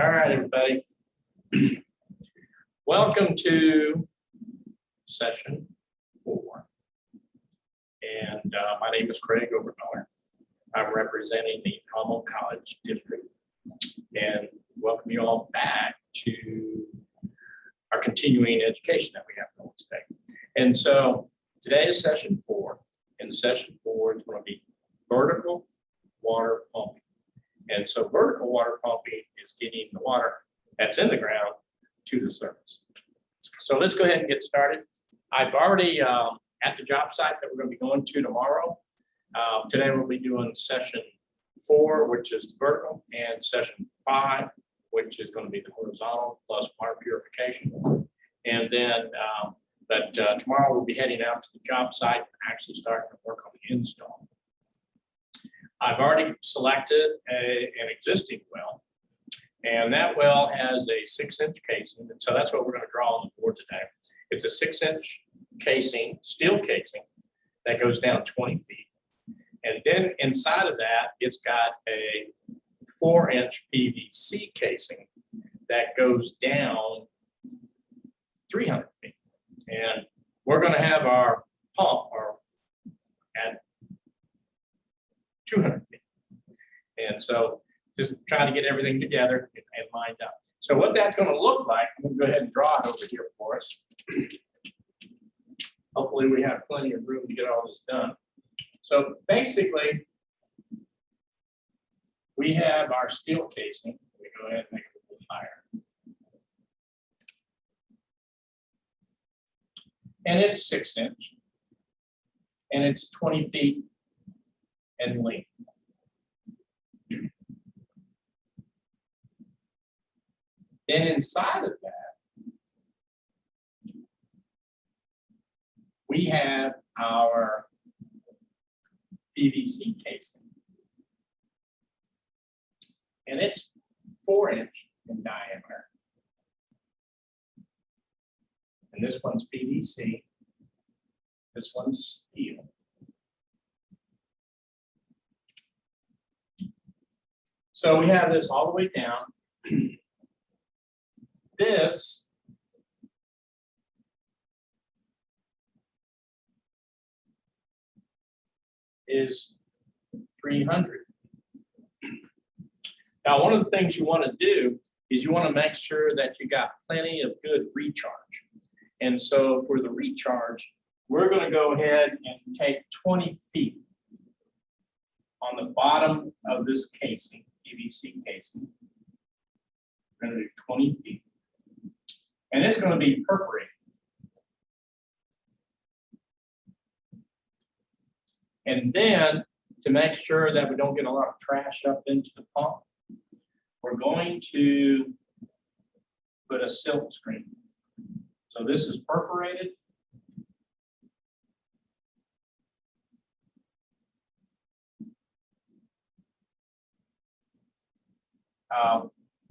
All right, everybody. Welcome to session 4. And my name is Craig Obermiller. I'm representing the Alamo College District and welcome you all back to our continuing education that we have going today. And so today is session 4. And session 4 is going to be vertical water pumping. And so vertical water pumping is getting the water that's in the ground to the surface. So let's go ahead and get started. I've already at the job site that we're going to be going to tomorrow. Today we'll be doing session 4, which is the vertical, and session 5, which is going to be the horizontal plus water purification. And then, tomorrow we'll be heading out to the job site and actually starting to work on the install. I've already selected an existing well, and that well has a 6-inch casing. And so that's what we're going to draw on the board today. It's a 6-inch casing, steel casing, that goes down 20 feet. And then inside of that, it's got a 4-inch PVC casing that goes down 300 feet. And we're going to have our pump at 200 feet. And so just trying to get everything together and lined up. So what that's going to look like, I'm going to go ahead and draw it over here for us. Hopefully we have plenty of room to get all this done. So basically, we have our steel casing. We go ahead and make it a little higher. And it's 6-inch. And it's 20 feet in length. Then inside of that, we have our PVC casing. And it's 4-inch in diameter. And this one's PVC. This one's steel. So we have this all the way down. This is 300. Now, one of the things you want to do is you want to make sure that you got plenty of good recharge. And so for the recharge, we're going to go ahead and take 20 feet on the bottom of this casing, PVC casing. We're going to do 20 feet. And it's going to be perforated. And then to make sure that we don't get a lot of trash up into the pump, we're going to put a silk screen. So this is perforated.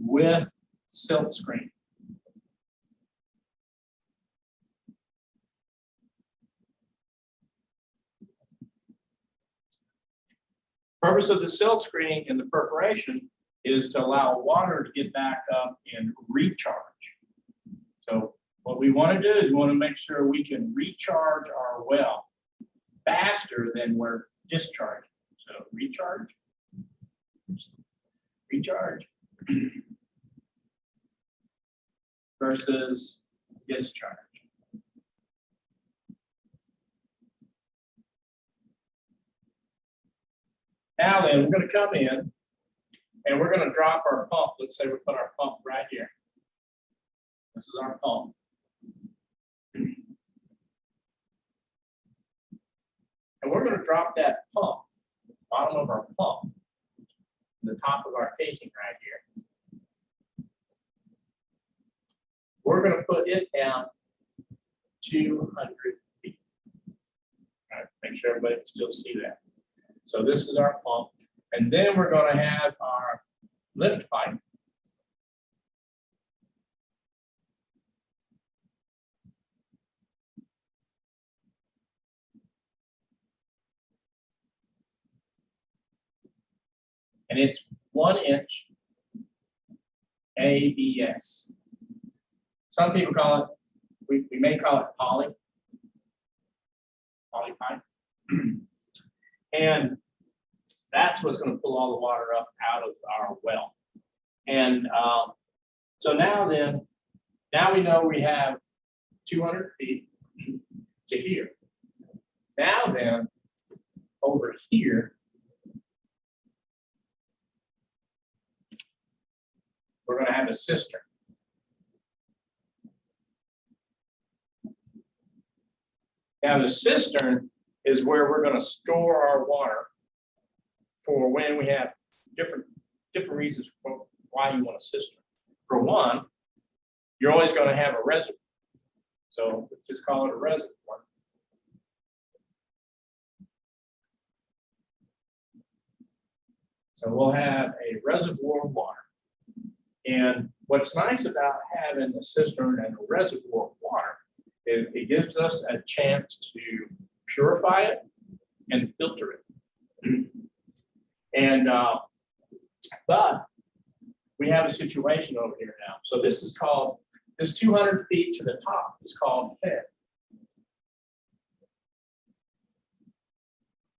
With silk screen. Purpose of the silk screening and the perforation is to allow water to get back up and recharge. So what we want to do is we want to make sure we can recharge our well faster than we're discharging. So recharge, versus discharge. Now then, we're going to come in and we're going to drop our pump. Let's say we put our pump right here. This is our pump. And we're going to drop that pump, bottom of our pump, the top of our casing right here. We're going to put it down 200 feet. All right, make sure everybody can still see that. So this is our pump. And then we're going to have our lift pipe. And it's 1 inch ABS. Some people call it, we may call it poly pipe. And that's what's going to pull all the water up out of our well. And so now we know we have 200 feet to here. Now then, over here, we're going to have a cistern. Now the cistern is where we're going to store our water for when we have different reasons for why you want a cistern. For one, you're always going to have a reservoir. So let's just call it a reservoir. So we'll have a reservoir of water. And what's nice about having a cistern and a reservoir of water is it gives us a chance to purify it and filter it. And but we have a situation over here now. So this is called, this 200 feet to the top is called head.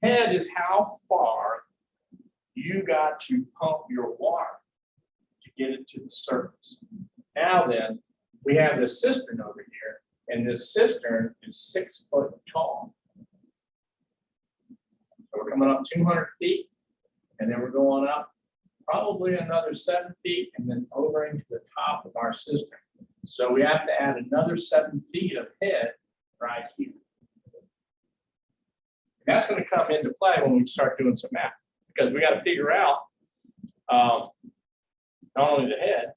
Head is how far you got to pump your water to get it to the surface. Now then, we have this cistern over here, and this cistern is 6 foot tall. So we're coming up 200 feet, and then we're going up probably another 7 feet, and then over into the top of our cistern. So we have to add another 7 feet of head right here. And that's going to come into play when we start doing some math, because we got to figure out not only the head,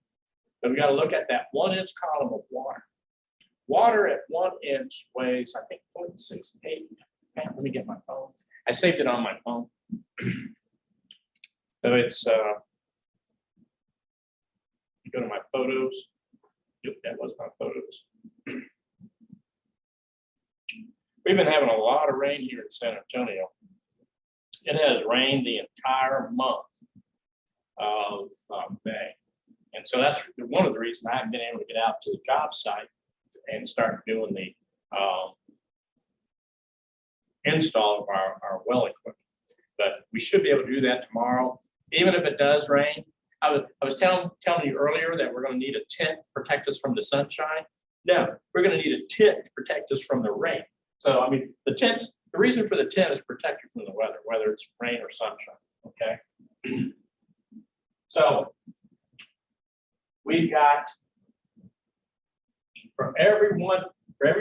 but we got to look at that 1 inch column of water. Water at 1 inch weighs, I think, 0.68. Let me get my phone. I saved it on my phone. So it's, you go to my photos. Yep, that was my photos. We've been having a lot of rain here in San Antonio. It has rained the entire month of May. And so that's one of the reasons I haven't been able to get out to the job site and start doing the install of our well equipment. But we should be able to do that tomorrow. Even if it does rain, I was telling you earlier that we're going to need a tent to protect us from the sunshine. No, we're going to need a tent to protect us from the rain. So, I mean, the reason for the tent is protect you from the weather, whether it's rain or sunshine, okay? So, we've got, for every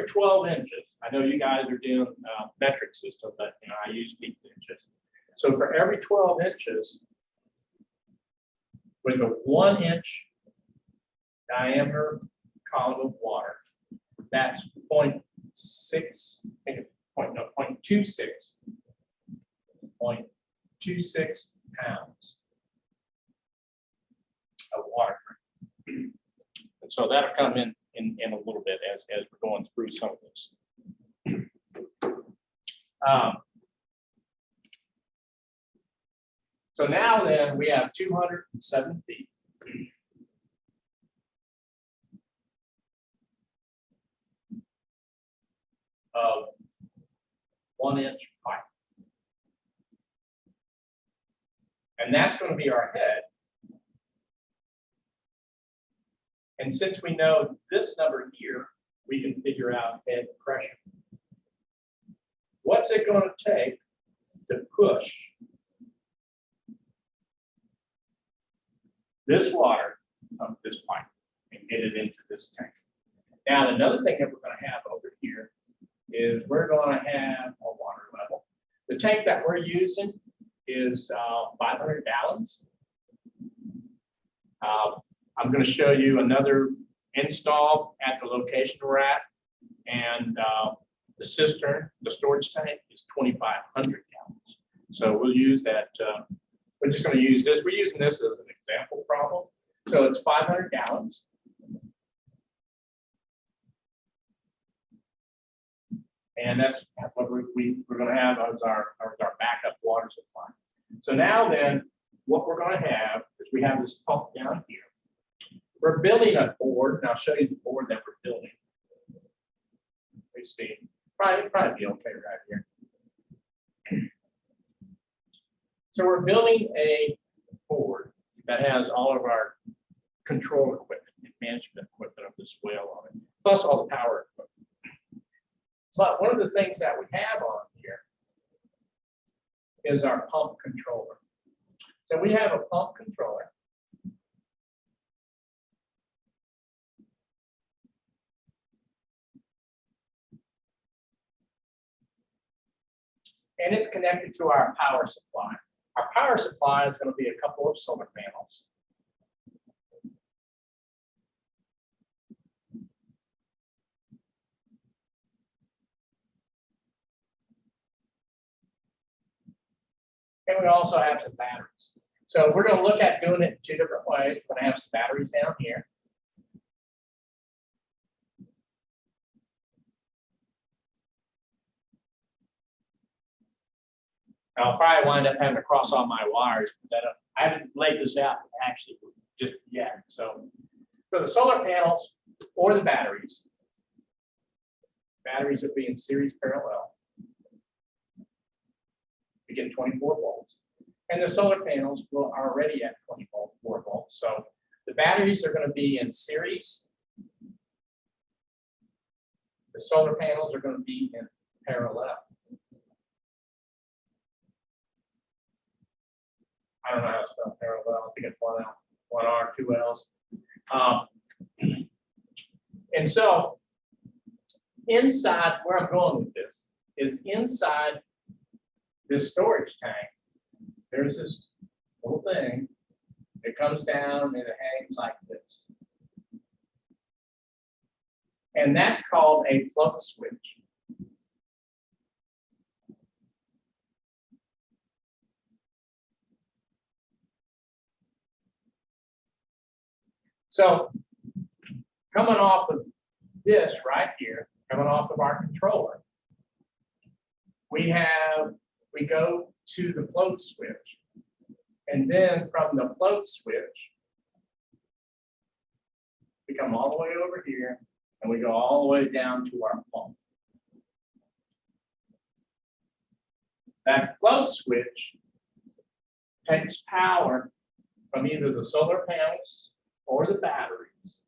12 inches, I know you guys are doing metric system, but you know, I use feet inches. So for every 12 inches, with a 1 inch diameter column of water, that's 0.26 pounds of water. And so that'll come in a little bit as we're going through some of this. So now then we have 207 feet. Of 1 inch pipe. And that's going to be our head. And since we know this number here, we can figure out head pressure. What's it going to take to push this water up this pipe and get it into this tank? Now, another thing that we're going to have over here is we're going to have a water level. The tank that we're using is 500 gallons. I'm going to show you another install at the location we're at, and the cistern, the storage tank, is 2,500 gallons. So we'll use that. We're just going to use this. We're using this as an example problem. So it's 500 gallons. And that's what we're going to have as our backup water supply. So now then, what we're going to have is we have this pump down here. we're building a board, and I'll show you the board that we're building. We see, probably be okay right here. So we're building a board that has all of our control equipment and management equipment of this well on it, plus all the power equipment. But one of the things that we have on here is our pump controller. So we have a pump controller. And it's connected to our power supply. Our power supply is going to be a couple of solar panels. And we also have some batteries. So we're going to look at doing it in two different ways. We're going to have some batteries down here. I'll probably wind up having to cross all my wires because I haven't laid this out actually just yet. So for the solar panels or the batteries would be in series parallel. We get 24 volts. And the solar panels are already at 24 volts. So the batteries are going to be in series. The solar panels are going to be in parallel. I don't know how to spell parallel. I think it's one L, one R, two L's. And so inside, where I'm going with this is inside this storage tank, there's this little thing. It comes down and it hangs like this. And that's called a float switch. So coming off of this right here, coming off of our controller, we go to the float switch. And then from the float switch, we come all the way over here and we go all the way down to our pump. That float switch takes power from either the solar panels or the batteries.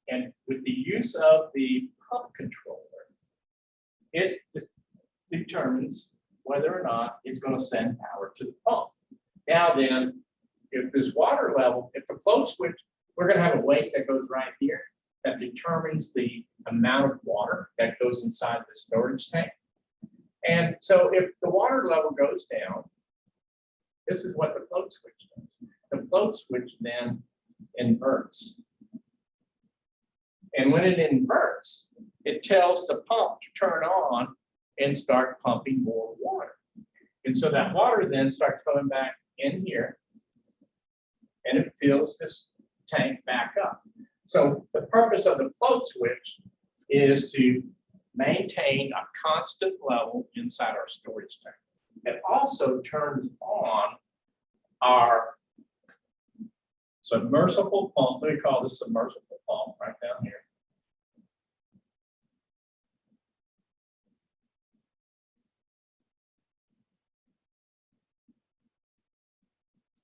And with the use of the pump controller, it determines whether or not it's going to send power to the pump. Now then, if this water level, if the float switch, we're going to have a weight that goes right here that determines the amount of water that goes inside the storage tank. And so if the water level goes down, this is what the float switch does. The float switch then inverts. And when it inverts, it tells the pump to turn on and start pumping more water. And so that water then starts coming back in here and it fills this tank back up. So the purpose of the float switch is to maintain a constant level inside our storage tank. It also turns on our submersible pump. We call this submersible pump right down here.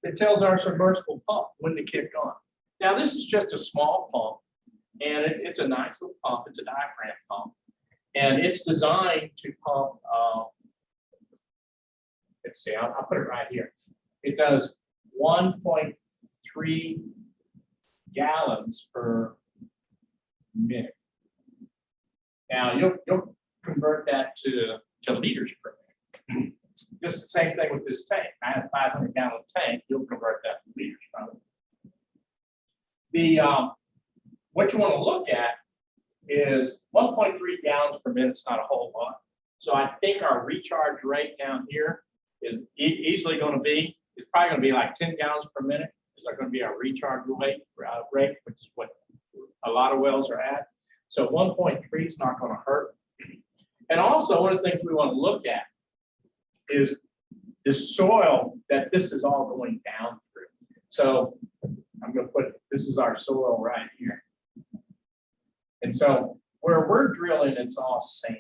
It tells our submersible pump when to kick on. Now this is just a small pump and it's a nice little pump. It's a diaphragm pump and it's designed to pump, let's see, I'll put it right here. It does 1.3 gallons per minute. Now you'll convert that to liters per minute. Just the same thing with this tank. I have a 500-gallon tank. You'll convert that to liters from it. The what you want to look at is 1.3 gallons per minute is not a whole lot. So I think our recharge rate down here is easily going to be, it's probably going to be like 10 gallons per minute. Is going to be our recharge rate, which is what a lot of wells are at. So 1.3 is not going to hurt. And also one of the things we want to look at is the soil that this is all going down through. So I'm going to put, this is our soil right here. And so where we're drilling, it's all sand.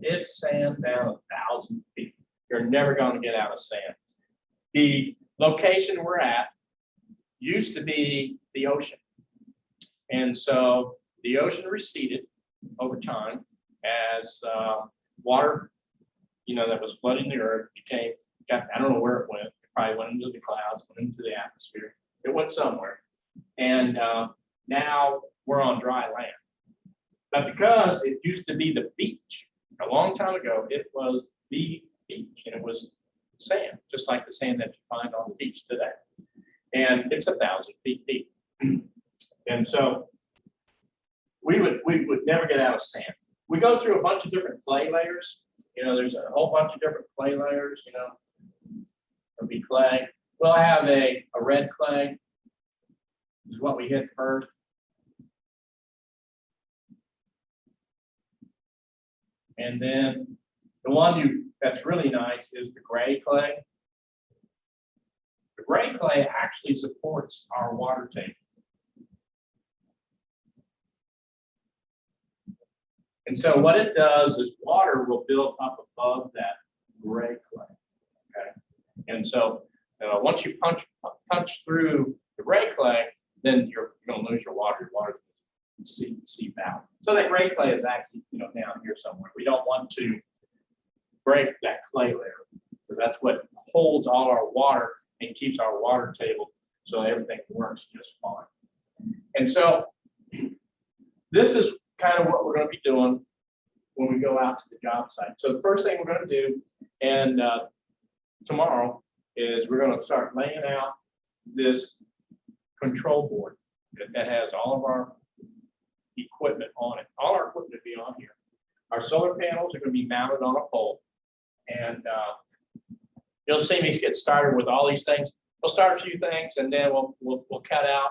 It's sand down 1,000 feet. You're never going to get out of sand. The location we're at used to be the ocean. And so the ocean receded over time as water, that was flooding the earth I don't know where it went. It probably went into the clouds, went into the atmosphere. It went somewhere. And now we're on dry land. But because it used to be the beach, a long time ago, it was the beach, and it was sand, just like the sand that you find on the beach today. And it's 1,000 feet deep. And so we would never get out of sand. We go through a bunch of different clay layers. There's a whole bunch of different clay layers, There'll be clay. We'll have a red clay, is what we hit first. And then the one that's really nice is the gray clay. The gray clay actually supports our water table. And so what it does is water will build up above that gray clay. Okay. And so once you punch through the gray clay, then you're going to lose your water. Your water seep out. So that gray clay is actually down here somewhere. We don't want to break that clay layer, because that's what holds all our water and keeps our water table so everything works just fine. And so this is kind of what we're going to be doing when we go out to the job site. So the first thing we're going to do, and tomorrow, is we're going to start laying out this control board that has all of our equipment on it. All our equipment will be on here. Our solar panels are going to be mounted on a pole, and you'll see me get started with all these things. We'll start a few things, and then we'll cut out.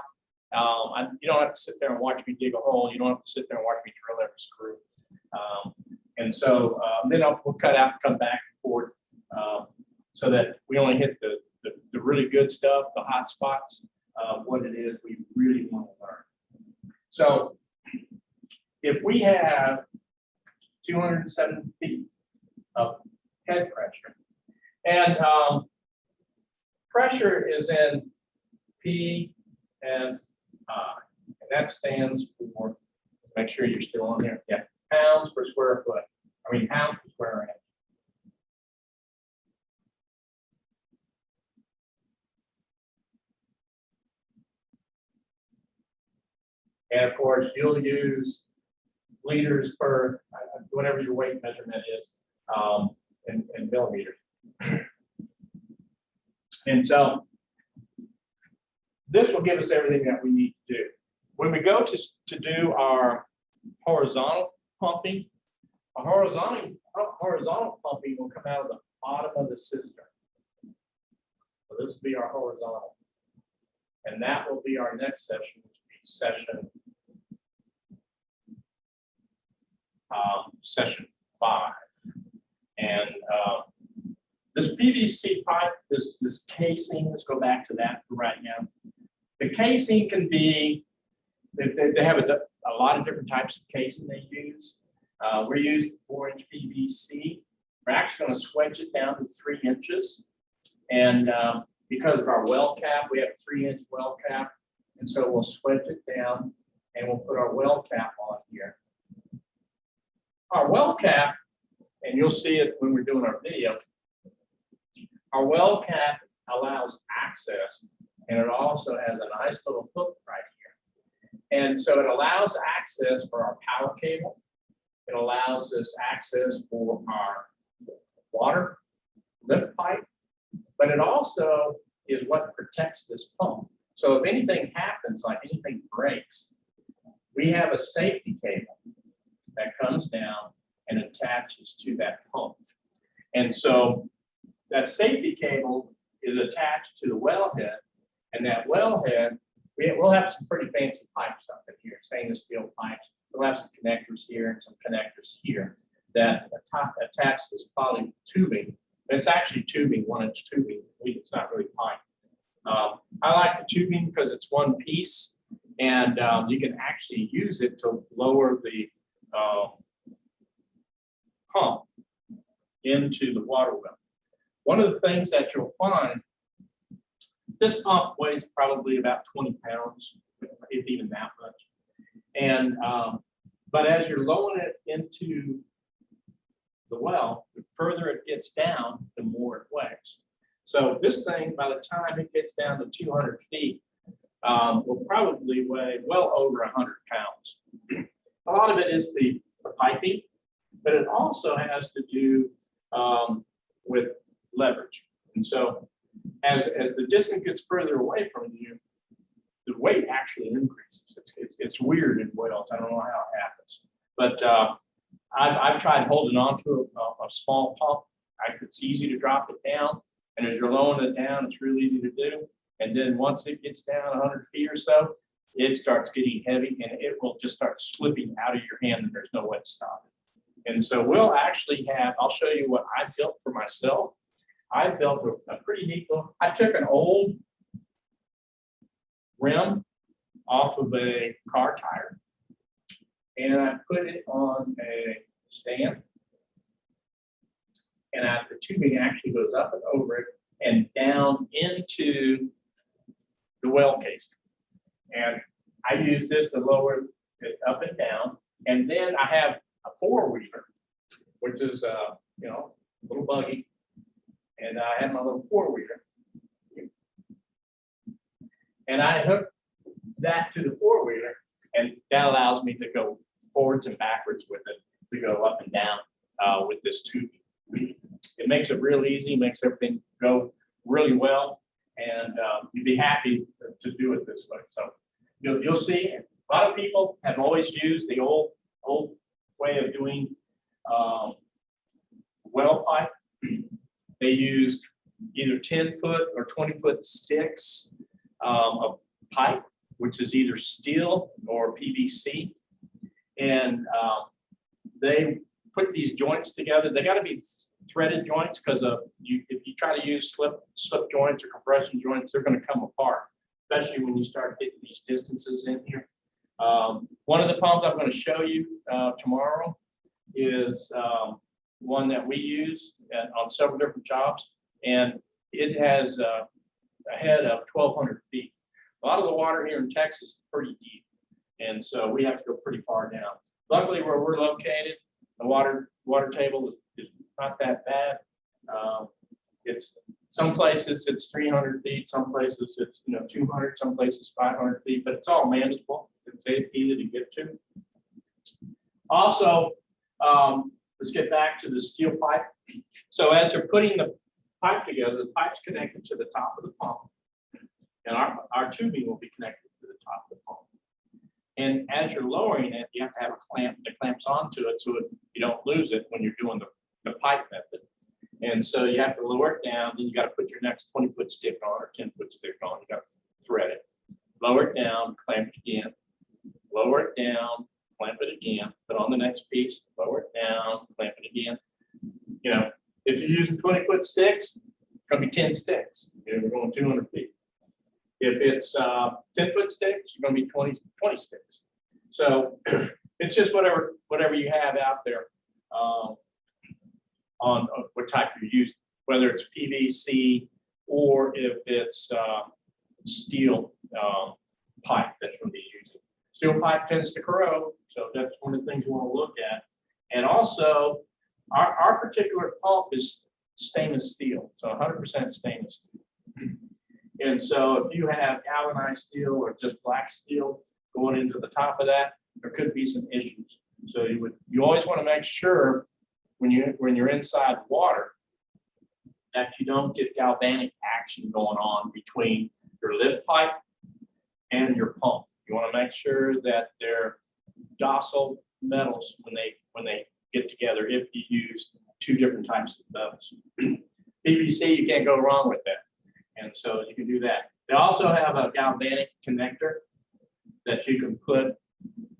You don't have to sit there and watch me dig a hole. You don't have to sit there and watch me drill every screw. And so then we'll cut out and come back and forth so that we only hit the really good stuff, the hot spots, what it is we really want to learn. So if we have 207 feet of head pressure, and pressure is in PSI, and that stands for, make sure you're still on there, yeah, pounds per square foot. Pounds per square inch. And of course, you'll use liters per, whatever your weight measurement is, in millimeters. And so this will give us everything that we need to do. When we go to do our horizontal pumping, a horizontal pumping will come out of the bottom of the cistern. So this will be our horizontal. And that will be our next session, which will be session 5. And this PVC pipe, this casing, let's go back to that for right now. The casing can be, they have a lot of different types of casing they use. We're using 4-inch PVC. We're actually going to swedge it down to 3 inches. And because of our well cap, we have a 3-inch well cap. And so we'll swedge it down and we'll put our well cap on here. Our well cap, and you'll see it when we're doing our video, our well cap allows access, and it also has a nice little hook right here. And so it allows access for our power cable. It allows us access for our water lift pipe, but it also is what protects this pump. So if anything happens, like anything breaks, we have a safety cable that comes down and attaches to that pump. And so that safety cable is attached to the wellhead, and that wellhead, we'll have some pretty fancy pipes up in here, stainless steel pipes. We'll have some connectors here and some connectors here that attach this poly tubing. It's actually tubing, 1-inch tubing. It's not really pipe. I like the tubing because it's one piece, and you can actually use it to lower the pump into the water well. One of the things that you'll find, this pump weighs probably about 20 pounds, if even that much. And but as you're lowering it into the well, the further it gets down, the more it weighs. So this thing, by the time it gets down to 200 feet, will probably weigh well over 100 pounds. A lot of it is the piping, but it also has to do with leverage. And so as the distance gets further away from you, the weight actually increases. It's weird in wells. I don't know how it happens. But I've tried holding on to a small pump. It's easy to drop it down. And as you're lowering it down, it's real easy to do. And then once it gets down 100 feet or so, it starts getting heavy and it will just start slipping out of your hand and there's no way to stop it. And so we'll actually have, I'll show you what I built for myself. I built a pretty neat one. I took an old rim off of a car tire and I put it on a stand. And the tubing actually goes up and over it and down into the well casing. And I use this to lower it up and down. And then I have a four-wheeler, which is a little buggy. And I have my little four-wheeler. And I hook that to the four-wheeler, and that allows me to go forwards and backwards with it, to go up and down with this tubing. It makes it real easy, makes everything go really well, and you'd be happy to do it this way. So you'll see a lot of people have always used the old way of doing well pipe. They used either 10-foot or 20-foot sticks of pipe, which is either steel or PVC, and they put these joints together. They got to be threaded joints because if you try to use slip joints or compression joints, they're going to come apart, especially when you start getting these distances in here. One of the pumps I'm going to show you tomorrow is one that we use on several different jobs, and it has a head of 1,200 feet. A lot of the water here in Texas is pretty deep, and so we have to go pretty far down. Luckily, where we're located, the water table is not that bad. It's some places it's 300 feet, some places it's 200, some places 500 feet, but it's all manageable. It's easy to get to. Also, let's get back to the steel pipe. So as they're putting the pipe together, the pipe's connected to the top of the pump, and our tubing will be connected to the top of the pump. And as you're lowering it, you have to have a clamp that clamps onto it so you don't lose it when you're doing the pipe method. And so you have to lower it down, then you got to put your next 20-foot stick on or 10-foot stick on. You got to thread it, lower it down, clamp it again, lower it down, clamp it again, put on the next piece, lower it down, clamp it again. If you're using 20-foot sticks, it's going to be 10 sticks. We're going 200 feet. If it's 10-foot sticks, you're going to be 20 sticks. So it's just whatever you have out there on what type you're using, whether it's PVC or if it's steel pipe that's going to be using. Steel pipe tends to corrode, so that's one of the things you want to look at. And also, our particular pump is stainless steel, so 100% stainless steel. And so if you have galvanized steel or just black steel going into the top of that, there could be some issues. So you always want to make sure when you're inside water that you don't get galvanic action going on between your lift pipe and your pump. You want to make sure that they're docile metals when they get together, if you use two different types of metals. PVC, you can't go wrong with that. And so you can do that. They also have a galvanic connector that you can put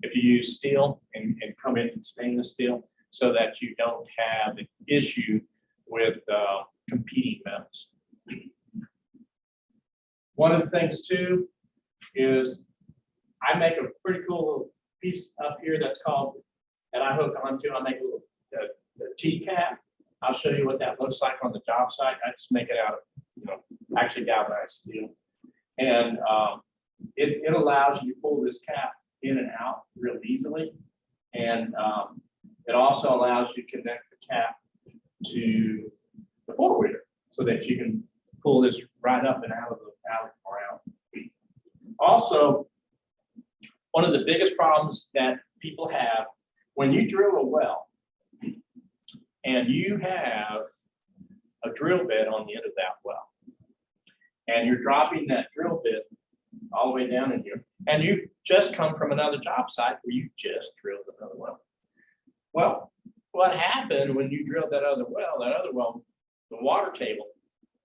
if you use steel and come into stainless steel, so that you don't have an issue with competing metals. One of the things too is I make a pretty cool little piece up here that's called, that I hook onto. I make a little the T-cap. I'll show you what that looks like on the job site. I just make it out of, actually galvanized steel. And it allows you to pull this cap in and out real easily. And it also allows you to connect the cap to the four-wheeler so that you can pull this right up and out of around. Also, one of the biggest problems that people have when you drill a well and you have a drill bit on the end of that well, and you're dropping that drill bit all the way down in here, and you've just come from another job site where you just drilled another well. Well, what happened when you drilled that other well, the water table,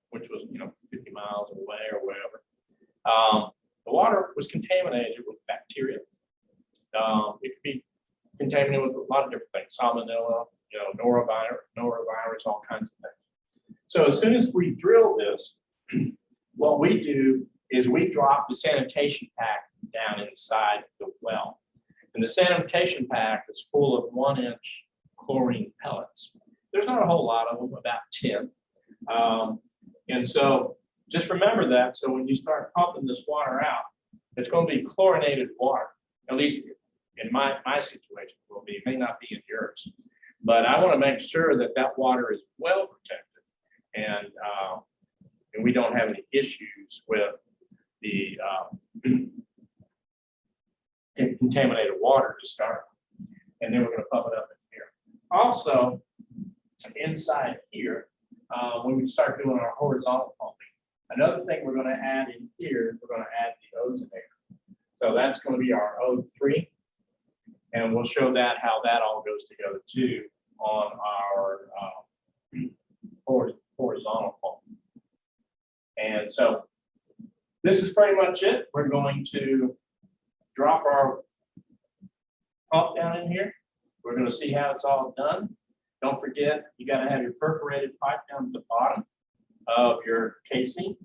which was 50 miles away or whatever, the water was contaminated with bacteria. It could be contaminated with a lot of different things, salmonella, norovirus, all kinds of things. So as soon as we drill this, what we do is we drop the sanitation pack down inside the well. And the sanitation pack is full of 1-inch chlorine pellets. There's not a whole lot of them, about 10. And so just remember that. So when you start pumping this water out, it's going to be chlorinated water. At least in my situation, it will be. It may not be in yours. But I want to make sure that that water is well protected, and we don't have any issues with the contaminated water to start. And then we're going to pump it up in here. Also, inside here, when we start doing our horizontal pumping, another thing we're going to add in here is we're going to add the ozonator. So that's going to be our O3. And we'll show that how that all goes together too on our horizontal pump. And so this is pretty much it. We're going to drop our pump down in here. We're going to see how it's all done. Don't forget, you got to have your perforated pipe down at the bottom of your casing.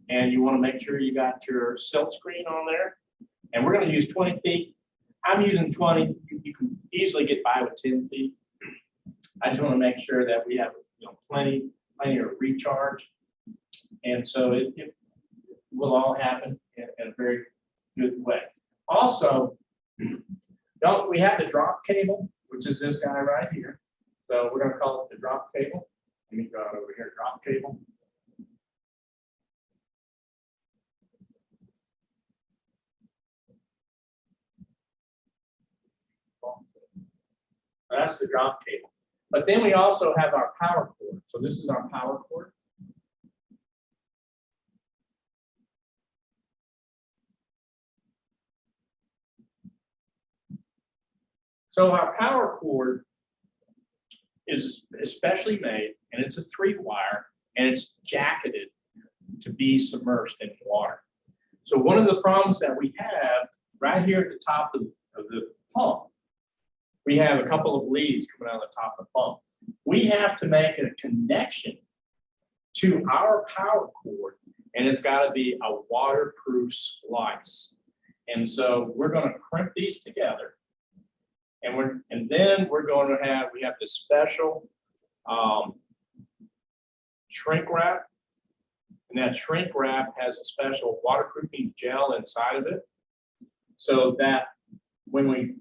And you want to make sure you got your silk screen on there. And we're going to use 20 feet. I'm using 20. You can easily get by with 10 feet. I just want to make sure that we have plenty of recharge. And so it will all happen in a very good way. Also, we have the drop cable, which is this guy right here. So we're going to call it the drop cable. Let me go over here, drop cable. That's the drop cable. But then we also have our power cord. So this is our power cord. So our power cord is especially made, and it's a 3-wire, and it's jacketed to be submerged in water. So one of the problems that we have right here at the top of the pump, we have a couple of leads coming out of the top of the pump. We have to make a connection to our power cord, and it's got to be a waterproof splice. And so we're going to crimp these together, and then we're going to have this special shrink wrap, and that shrink wrap has a special waterproofing gel inside of it, so that when we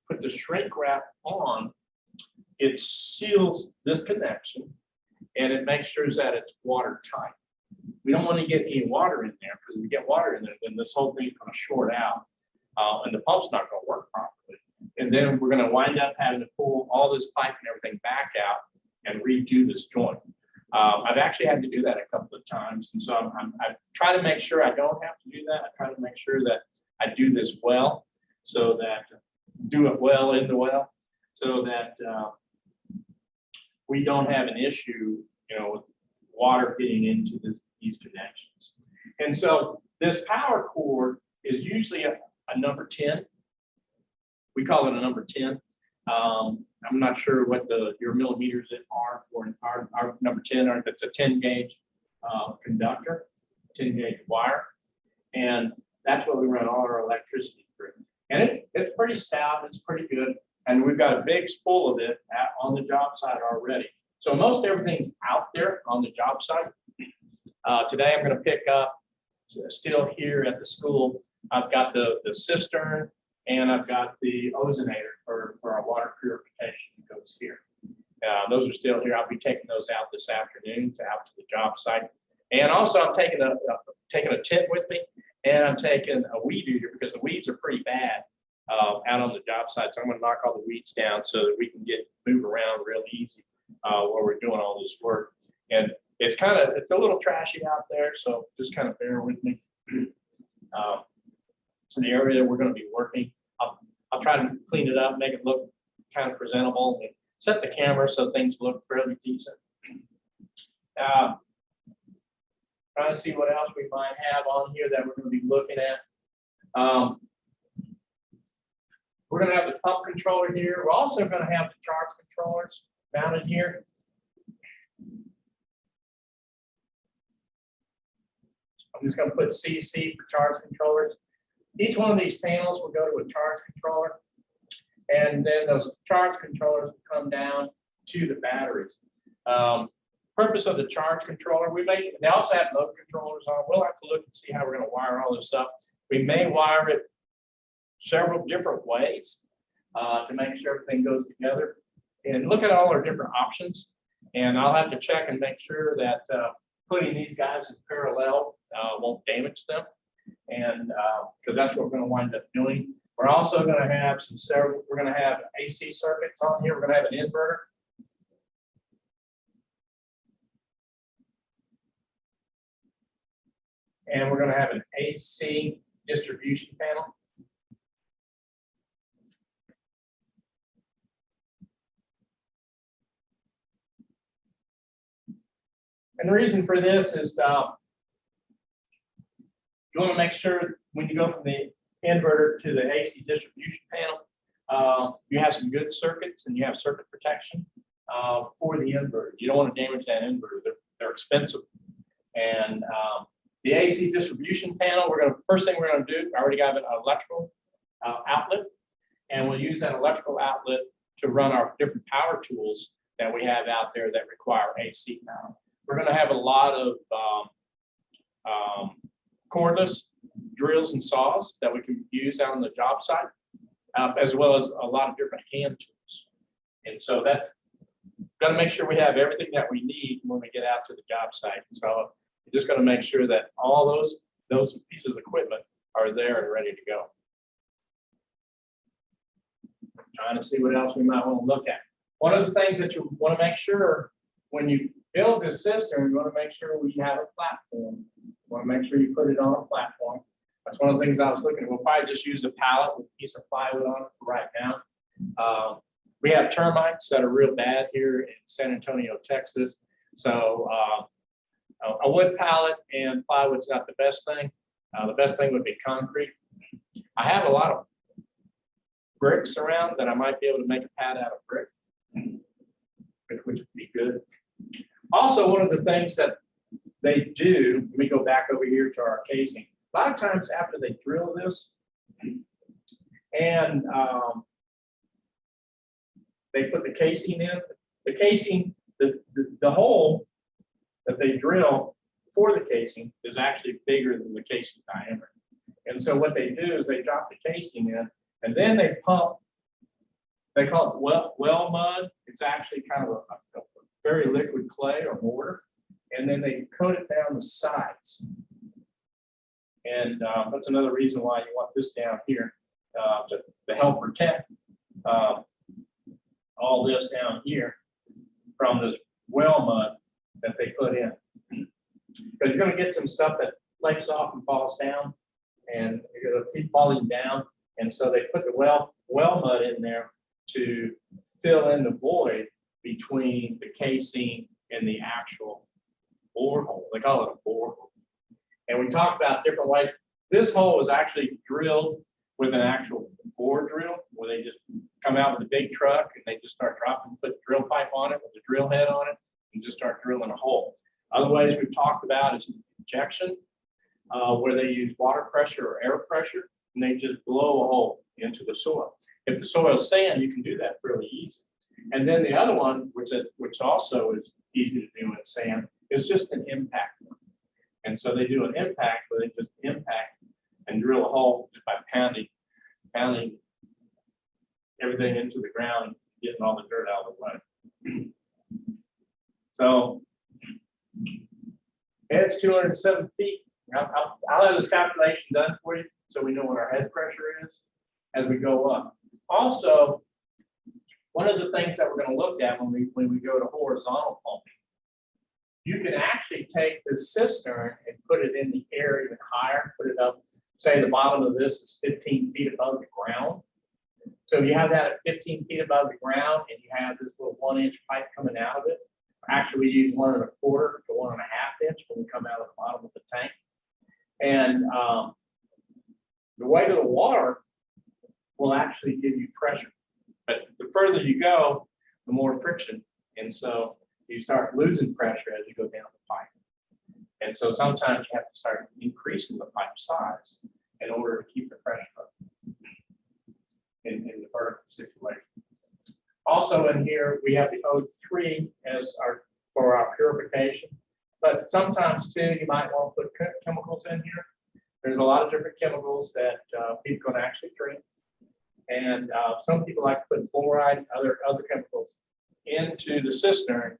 put the shrink wrap on, it seals this connection and it makes sure that it's watertight. We don't want to get any water in there, because if we get water in there, then this whole thing's going to short out and the pump's not going to work properly. And then we're going to wind up having to pull all this pipe and everything back out and redo this joint. I've actually had to do that a couple of times. And so I try to make sure I don't have to do that. I try to make sure that I do this well, so that do it well in the well, so that we don't have an issue, with water getting into these connections. And so this power cord is usually a number 10. We call it a number 10. I'm not sure what your millimeters are for our number 10, or if it's a 10 gauge conductor, 10 gauge wire. And that's what we run all our electricity through. And it's pretty stout, it's pretty good. And we've got a big spool of it on the job site already. So most everything's out there on the job site. Today I'm gonna pick up, still here at the school, I've got the cistern and I've got the ozonator for our water purification that goes here. Those are still here. I'll be taking those out this afternoon out to the job site. And also I'm taking a tent with me, and I'm taking a weed eater because the weeds are pretty bad out on the job site. So I'm gonna knock all the weeds down so that we can move around real easy while we're doing all this work. And it's a little trashy out there, so just kind of bear with me. So the area we're gonna be working, I'll try to clean it up, make it look kind of presentable, and set the camera so things look fairly decent. Trying to see what else we might have on here that we're going to be looking at. We're going to have the pump controller here. We're also going to have the charge controllers mounted here. I'm just going to put CC for charge controllers. Each one of these panels will go to a charge controller, and then those charge controllers will come down to the batteries. Purpose of the charge controller, they also have load controllers on. We'll have to look and see how we're going to wire all this up. We may wire it several different ways to make sure everything goes together, and look at all our different options. And I'll have to check and make sure that putting these guys in parallel won't damage them. And because that's what we're going to wind up doing. We're also going to have we're going to have AC circuits on here. We're going to have an inverter. And we're going to have an AC distribution panel. And the reason for this is you want to make sure when you go from the inverter to the AC distribution panel, you have some good circuits and you have circuit protection for the inverter. You don't want to damage that inverter. They're expensive. And the AC distribution panel, first thing we're going to do, I already got an electrical outlet, and we'll use that electrical outlet to run our different power tools that we have out there that require AC power. We're going to have a lot of cordless drills and saws that we can use out on the job site, as well as a lot of different hand tools. And so that's going to make sure we have everything that we need when we get out to the job site. So we're just going to make sure that all those pieces of equipment are there and ready to go. Trying to see what else we might want to look at. One of the things that you want to make sure when you build this system, you want to make sure we have a platform. You want to make sure you put it on a platform. That's one of the things I was looking at. We'll probably just use a pallet with a piece of plywood on it for right now. We have termites that are real bad here in San Antonio, Texas. So a wood pallet and plywood's not the best thing. The best thing would be concrete. I have a lot of bricks around that I might be able to make a pad out of brick, which would be good. Also, one of the things that they do, let me go back over here to our casing. A lot of times after they drill this and they put the casing in, the hole that they drill for the casing is actually bigger than the casing diameter. And so what they do is they drop the casing in, and then they pump, they call it well mud. It's actually kind of a very liquid clay or mortar. And then they coat it down the sides. And that's another reason why you want this down here to help protect all this down here from this well mud that they put in. Because you're going to get some stuff that flakes off and falls down, and you're going to keep falling down. And so they put the well mud in there to fill in the void between the casing and the actual bore hole. They call it a bore hole. And we talked about different ways. This hole was actually drilled with an actual bore drill, where they just come out with a big truck and they just start dropping, put the drill pipe on it with the drill head on it, and just start drilling a hole. Other ways we've talked about is injection. where they use water pressure or air pressure, and they just blow a hole into the soil. If the soil is sand, you can do that fairly easy. And then the other one, which also is easy to do in sand, is just an impact one. And so they do an impact where they just impact and drill a hole just by pounding everything into the ground, getting all the dirt out of the way. So it's 207 feet. I'll have this calculation done for you so we know what our head pressure is as we go up. Also, one of the things that we're going to look at when we go to horizontal pumping, you can actually take this cistern and put it in the air even higher, put it up, say the bottom of this is 15 feet above the ground. So you have that at 15 feet above the ground and you have this little 1-inch pipe coming out of it. Actually, we use 1 1/4 to 1 1/2 inch when we come out of the bottom of the tank. And the weight of the water will actually give you pressure. But the further you go, the more friction. And so you start losing pressure as you go down the pipe. And so sometimes you have to start increasing the pipe size in order to keep the pressure up in the vertical situation. Also in here, we have the O3 for our purification. But sometimes too, you might want to put chemicals in here. There's a lot of different chemicals that people can actually drink. And some people like to put fluoride, other chemicals into the cistern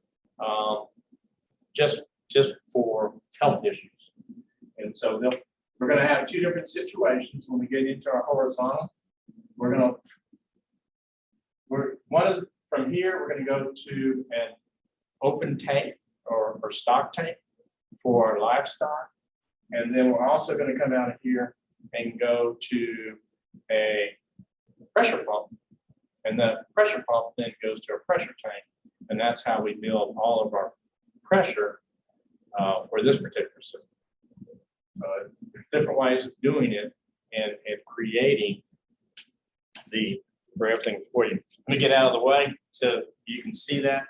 just for health issues. And so we're going to have two different situations when we get into our horizontal. From here, we're going to go to an open tank or stock tank for our livestock. And then we're also going to come out of here and go to a pressure pump. And the pressure pump then goes to a pressure tank. And that's how we build all of our pressure for this particular system. There's different ways of doing it and creating for everything for you. Let me get out of the way so you can see that.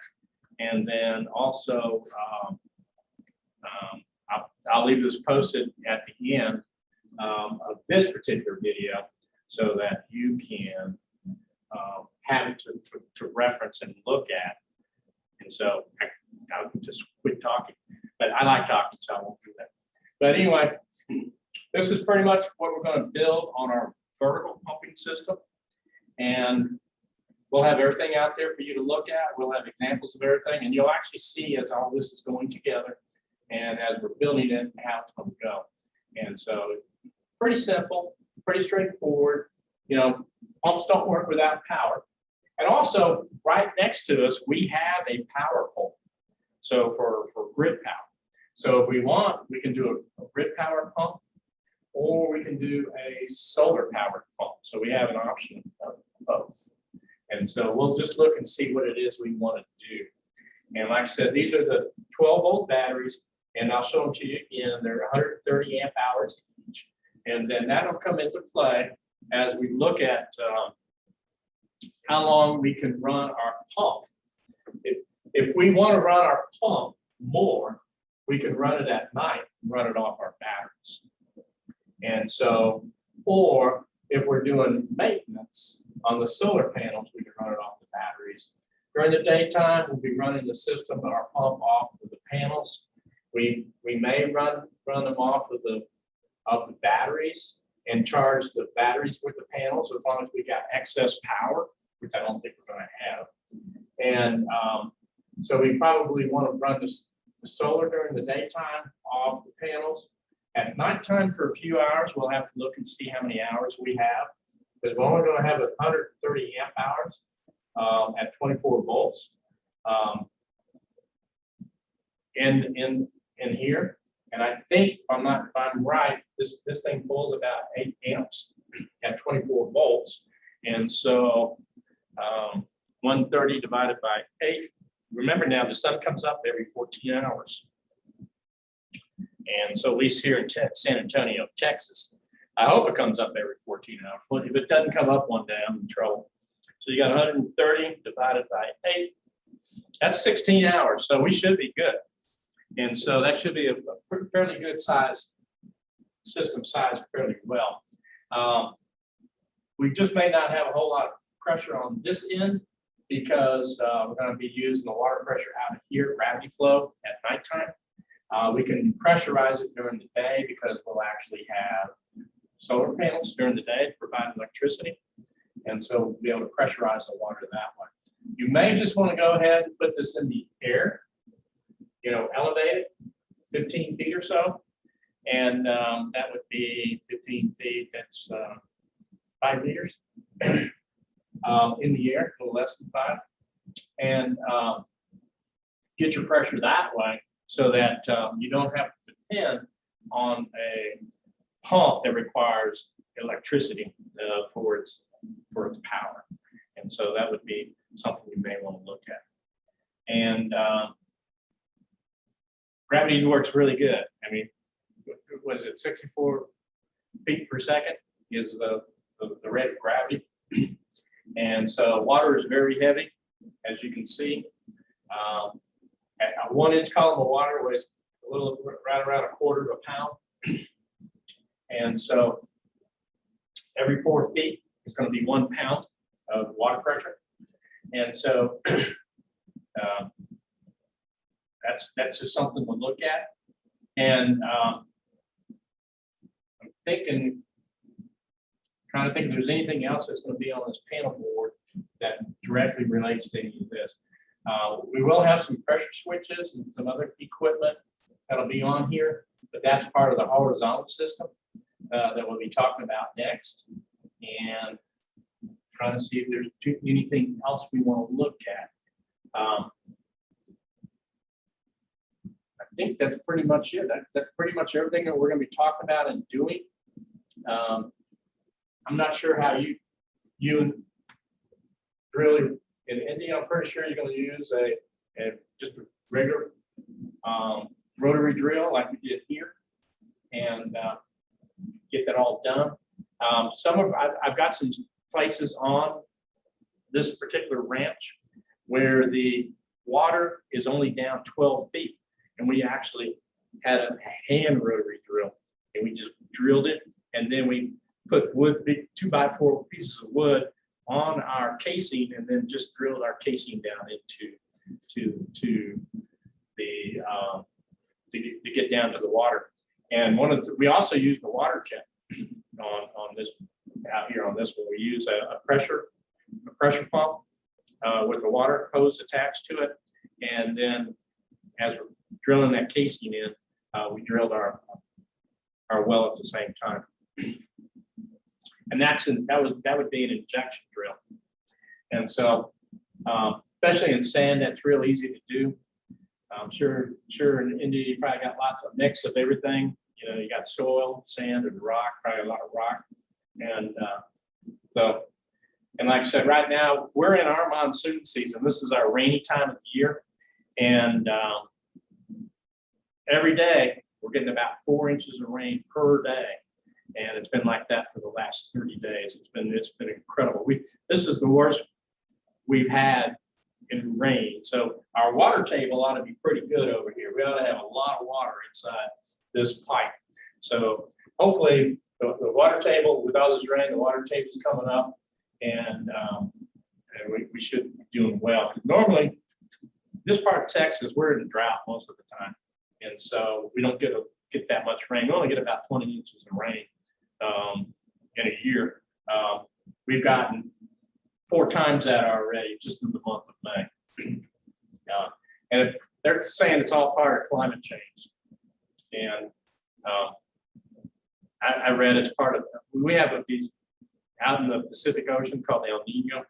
And then also, I'll leave this posted at the end of this particular video so that you can have it to reference and look at. And so I'll just quit talking, but I like talking, so I won't do that. But anyway, this is pretty much what we're going to build on our vertical pumping system. And we'll have everything out there for you to look at. We'll have examples of everything, and you'll actually see as all this is going together and as we're building it, how it's going to go. And so pretty simple, pretty straightforward. You know, pumps don't work without power. And also right next to us, we have a power pole. So for grid power. So if we want, we can do a grid power pump, or we can do a solar powered pump. So we have an option of both. And so we'll just look and see what it is we want to do. And like I said, these are the 12-volt batteries, and I'll show them to you again. They're 130 amp hours each. And then that'll come into play as we look at how long we can run our pump. If we want to run our pump more, we can run it at night and run it off our batteries. And so, or if we're doing maintenance on the solar panels, we can run it off the batteries. During the daytime, we'll be running the system, our pump off of the panels. We may run them off of the batteries and charge the batteries with the panels as long as we got excess power, which I don't think we're going to have. And so we probably want to run the solar during the daytime off the panels. At nighttime for a few hours, we'll have to look and see how many hours we have, because we're only going to have 130 amp hours at 24 volts in here. And I think if I'm right, this thing pulls about 8 amps at 24 volts. And so 130 divided by 8. Remember now, the sun comes up every 14 hours. And so at least here in San Antonio, Texas, I hope it comes up every 14 hours. If it doesn't come up one day, I'm in trouble. So you got 130 divided by 8. That's 16 hours. So we should be good. And so that should be a fairly good size system size fairly well. We just may not have a whole lot of pressure on this end because we're going to be using the water pressure out of here, gravity flow at nighttime. We can pressurize it during the day because we'll actually have solar panels during the day to provide electricity. And so we'll be able to pressurize the water that way. You may just want to go ahead and put this in the air, elevate it 15 feet or so. And that would be 15 feet, that's 5 meters in the air, a little less than 5. And get your pressure that way so that you don't have to depend on a pump that requires electricity for its power. And so that would be something you may want to look at. And gravity works really good. I mean, was it 64 feet per second is the rate of gravity. And so water is very heavy, as you can see. A 1-inch column of water weighs right around a quarter of a pound. And so every 4 feet is going to be 1 pound of water pressure. And so that's just something to look at. And I'm trying to think if there's anything else that's going to be on this panel board that directly relates to any of this. We will have some pressure switches and some other equipment that'll be on here, but that's part of the horizontal system that we'll be talking about next. And trying to see if there's anything else we want to look at. I think that's pretty much it. That's pretty much everything that we're going to be talking about and doing. I'm not sure how you drill in India. I'm pretty sure you're going to use just a regular rotary drill like we did here, and get that all done. I've got some places on this particular ranch where the water is only down 12 feet, and we actually had a hand rotary drill, and we just drilled it, and then we put big 2x4 pieces of wood on our casing, and then just drilled our casing down into the to get down to the water. And we also use the water jet on this out here on this one. We use a pressure pump with a water hose attached to it, and then as we're drilling that casing in, we drilled our well at the same time. And that would be an injection drill. And so, especially in sand, that's real easy to do. I'm sure in India you probably got lots of mix of everything. You got soil, sand, and rock, probably a lot of rock. And and like I said, right now we're in our monsoon season. This is our rainy time of the year, and every day we're getting about 4 inches of rain per day. And it's been like that for the last 30 days. It's been incredible. This is the worst we've had in rain. So our water table ought to be pretty good over here. We ought to have a lot of water inside this pipe. So hopefully the water table, with all this rain, the water table is coming up, and we should be doing well. Normally, this part of Texas, we're in a drought most of the time, and so we don't get that much rain. We only get about 20 inches of rain in a year. We've gotten 4 times that already just in the month of May. And they're saying it's all part of climate change. And I read it's part of, we have these out in the Pacific Ocean called El Nino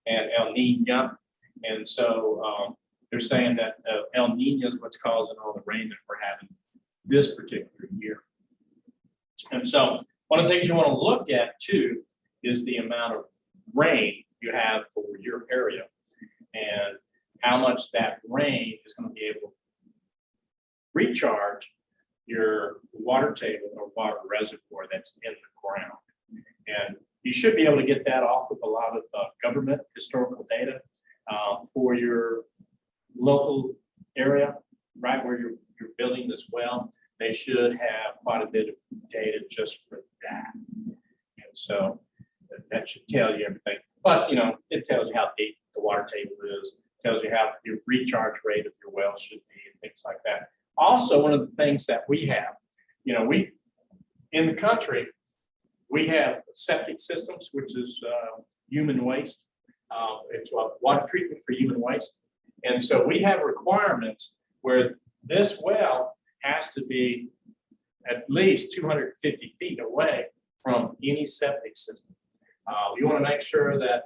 and El Nina. And so they're saying that El Nino is what's causing all the rain that we're having this particular year. And so one of the things you want to look at too is the amount of rain you have for your area and how much that rain is going to be able to recharge your water table or water reservoir that's in the ground. And you should be able to get that off of a lot of government historical data for your local area, right where you're building this well. they should have quite a bit of data just for that. And so that should tell you everything. Plus, it tells you how deep the water table is, tells you how your recharge rate of your well should be and things like that. Also, one of the things that we have, we, in the country, we have septic systems, which is human waste. It's water treatment for human waste. And so we have requirements where this well has to be at least 250 feet away from any septic system. We want to make sure that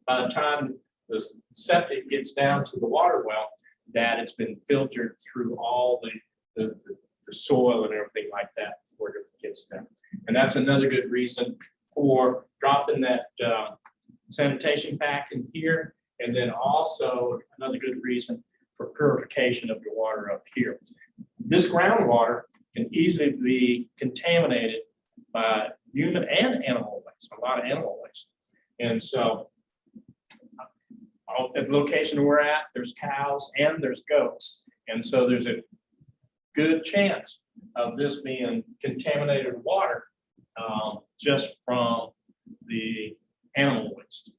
by the time the septic gets down to the water well, that it's been filtered through all the soil and everything like that before it gets there. And that's another good reason for dropping that sanitation pack in here. And then also another good reason for purification of your water up here. This groundwater can easily be contaminated by human and animal waste, a lot of animal waste. And so at the location we're at, there's cows and there's goats. And so there's a good chance of this being contaminated water just from the animal waste.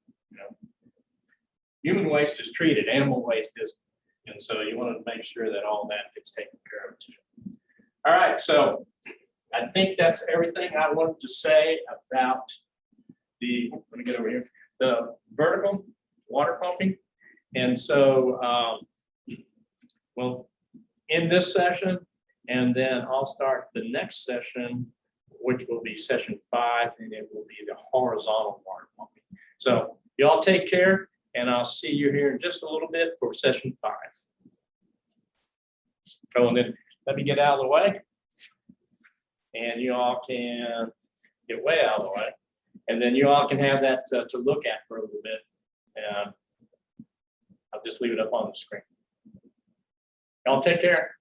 Human waste is treated, animal waste isn't. And so you want to make sure that all that gets taken care of too. All right, so I think that's everything I wanted to say about let me get over here, the vertical water pumping. And so we'll end this session, and then I'll start the next session, which will be session 5, and it will be the horizontal water pumping. So y'all take care, and I'll see you here in just a little bit for session 5. Oh, and then let me get out of the way, and you all can get way out of the way, and then you all can have that to look at for a little bit, and I'll just leave it up on the screen. Y'all take care.